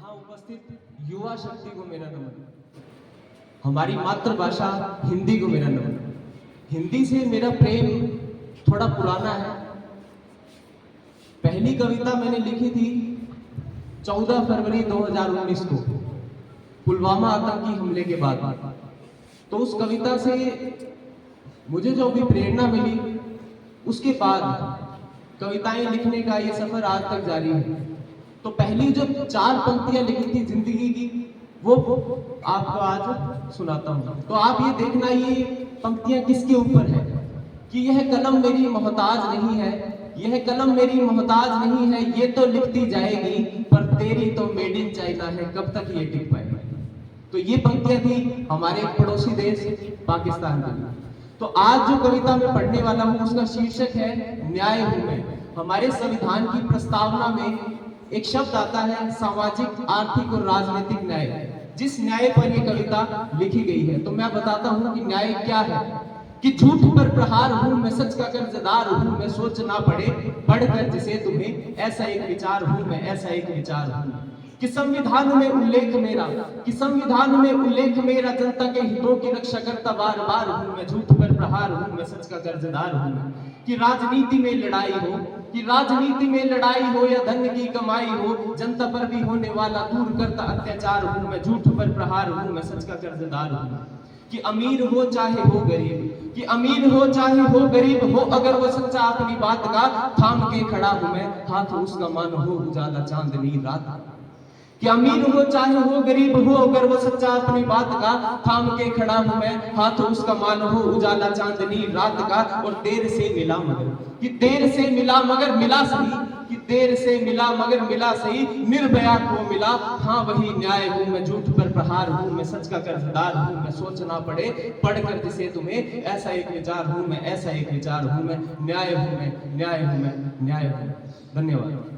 यहाँ उपस्थित युवा शक्ति को मेरा नमन, हमारी मातृभाषा हिंदी को मेरा नमन। हिंदी से मेरा प्रेम थोड़ा पुराना है। पहली कविता मैंने लिखी थी 14 फरवरी 2019 को, पुलवामा आतंकी हमले के बाद। तो उस कविता से मुझे जो भी प्रेरणा मिली, उसके बाद कविताएं लिखने का ये सफर आज तक जारी है। तो पहली जो 4 पंक्तियां लिखी थी जिंदगी की, वो आपको आज सुनाता हूं। तो आप ये देखना, ये पंक्तियां किसके ऊपर है कि यह कलम मेरी मोहताज नहीं है, यह कलम मेरी मोहताज नहीं है, ये तो लिखती जाएगी, पर तेरी तो मेड इन चाइना है, कब तक ये टिक पाएगी। तो ये पंक्तियां थी हमारे पड़ोसी देश पाकिस्तान की। तो आज जो कविता मैं पढ़ने वाला हूं, उसका शीर्षक है न्याय हूं मैं। हमारे संविधान की प्रस्तावना में एक शब्द आता है सामाजिक, आर्थिक और राजनीतिक न्याय, जिस न्याय पर ये कविता लिखी गई है। तो मैं बताता हूं कि न्याय क्या है। कि झूठ पर प्रहार हूं मैं, सच का कर्जदार हूं मैं, सोच ना पड़े पढ़कर जिसे तुम्हें, ऐसा एक विचार हूं मैं, ऐसा एक विचार हूं। कि संविधान में उल्लेख मेरा, कि संविधान में उल्लेख मेरा, जनता के हितों की रक्षा करता बार बार हूं मैं, झूठ पर प्रहार हूं मैं, सच का कर्जदार हूं मैं। कि राजनीति में लड़ाई हो, कि राजनीति में लड़ाई हो या धन की कमाई हो, जनता पर भी होने वाला दूर करता अत्याचार हूं मैं, झूठ पर प्रहार हूं मैं, सच का कर्जदार हूं। कि अमीर हो चाहे हो गरीब, कि अमीर हो चाहे हो गरीब हो, अगर वो सच्चा अपनी बात का, थाम के खड़ा हूं मैं, हाथ उसका मान हो उजाला चांदनी रात। कि अमीर हो चाहे हो गरीब हो, अगर वो सच्चा अपनी बात का, थाम के खड़ा हूं मैं, हाथ उसका मान हो उजाला चांदनी रात का। और देर से मिला मगर, कि देर से मिला मगर मिला सही, कि देर से मिला मगर मिला सही, निर्भया को मिला, हाँ वही न्याय हूं मैं, झूठ पर प्रहार हूं मैं, सच का कर्जदार हूं मैं, सोचना पड़े पढ़कर जिसे तुम्हें, ऐसा एक विचार हूं मैं, ऐसा एक विचार हूं मैं, न्याय हूं मैं, न्याय हूं मैं, न्याय हूं। धन्यवाद।